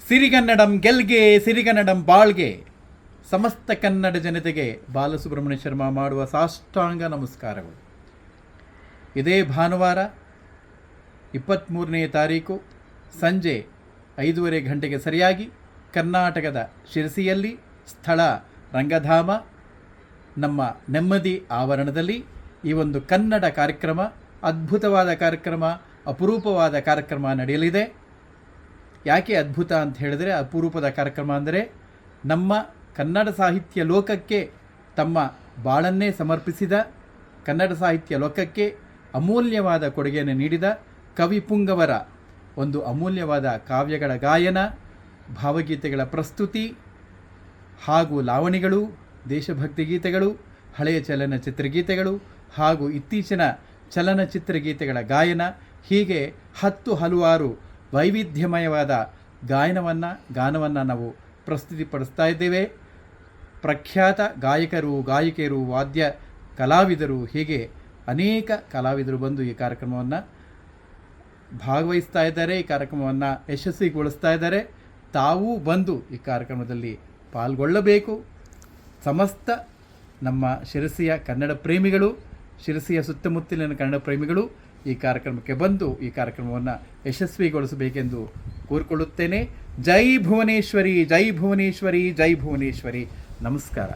ಸಿರಿಗನ್ನಡಂ ಗೆಲ್ಗೆ ಸಿರಿಗನ್ನಡಂ ಬಾಳ್ಗೆ ಸಮಸ್ತ ಕನ್ನಡ ಜನತೆಗೆ ಬಾಲಸುಬ್ರಹ್ಮಣ್ಯ ಶರ್ಮಾ ಮಾಡುವ ಸಾಷ್ಟಾಂಗ ನಮಸ್ಕಾರಗಳು. ಇದೇ ಭಾನುವಾರ 23ನೇ ತಾರೀಕು ಸಂಜೆ 5:30 ಗಂಟೆಗೆ ಸರಿಯಾಗಿ ಕರ್ನಾಟಕದ ಶಿರಸಿಯಲ್ಲಿ, ಸ್ಥಳ ರಂಗಧಾಮ, ನಮ್ಮ ನೆಮ್ಮದಿ ಆವರಣದಲ್ಲಿ ಈ ಒಂದು ಕನ್ನಡ ಕಾರ್ಯಕ್ರಮ, ಅದ್ಭುತವಾದ ಕಾರ್ಯಕ್ರಮ, ಅಪರೂಪವಾದ ಕಾರ್ಯಕ್ರಮ ನಡೆಯಲಿದೆ. ಯಾಕೆ ಅದ್ಭುತ ಅಂತ ಹೇಳಿದರೆ, ಅಪರೂಪದ ಕಾರ್ಯಕ್ರಮ ಅಂದರೆ ನಮ್ಮ ಕನ್ನಡ ಸಾಹಿತ್ಯ ಲೋಕಕ್ಕೆ ತಮ್ಮ ಬಾಳನ್ನೇ ಸಮರ್ಪಿಸಿದ, ಕನ್ನಡ ಸಾಹಿತ್ಯ ಲೋಕಕ್ಕೆ ಅಮೂಲ್ಯವಾದ ಕೊಡುಗೆಯನ್ನು ನೀಡಿದ ಕವಿ ಪುಂಗವರ ಒಂದು ಅಮೂಲ್ಯವಾದ ಕಾವ್ಯಗಳ ಗಾಯನ, ಭಾವಗೀತೆಗಳ ಪ್ರಸ್ತುತಿ ಹಾಗೂ ಲಾವಣಿಗಳು, ದೇಶಭಕ್ತಿ ಗೀತೆಗಳು, ಹಳೆಯ ಚಲನಚಿತ್ರಗೀತೆಗಳು ಹಾಗೂ ಇತ್ತೀಚಿನ ಚಲನಚಿತ್ರಗೀತೆಗಳ ಗಾಯನ, ಹೀಗೆ ಹಲವಾರು ವೈವಿಧ್ಯಮಯವಾದ ಗಾನವನ್ನು ನಾವು ಪ್ರಸ್ತುತಿಪಡಿಸ್ತಾ ಇದ್ದೇವೆ. ಪ್ರಖ್ಯಾತ ಗಾಯಕರು, ಗಾಯಕಿಯರು, ವಾದ್ಯ ಕಲಾವಿದರು, ಹೀಗೆ ಅನೇಕ ಕಲಾವಿದರು ಬಂದು ಈ ಕಾರ್ಯಕ್ರಮವನ್ನು ಭಾಗವಹಿಸ್ತಾ ಇದ್ದಾರೆ, ಈ ಕಾರ್ಯಕ್ರಮವನ್ನು ಯಶಸ್ವಿಗೊಳಿಸ್ತಾ ಇದ್ದಾರೆ. ತಾವೂ ಬಂದು ಈ ಕಾರ್ಯಕ್ರಮದಲ್ಲಿ ಪಾಲ್ಗೊಳ್ಳಬೇಕು. ಸಮಸ್ತ ನಮ್ಮ ಶಿರಸಿಯ ಕನ್ನಡ ಪ್ರೇಮಿಗಳು, ಶಿರಸಿಯ ಸುತ್ತಮುತ್ತಲಿನ ಕನ್ನಡ ಪ್ರೇಮಿಗಳು ಈ ಕಾರ್ಯಕ್ರಮಕ್ಕೆ ಬಂದು ಈ ಕಾರ್ಯಕ್ರಮವನ್ನು ಯಶಸ್ವಿಗೊಳಿಸಬೇಕೆಂದು ಕೋರಿಕೊಳ್ಳುತ್ತೇನೆ. ಜೈ ಭುವನೇಶ್ವರಿ, ಜೈ ಭುವನೇಶ್ವರಿ, ಜೈ ಭುವನೇಶ್ವರಿ. ನಮಸ್ಕಾರ.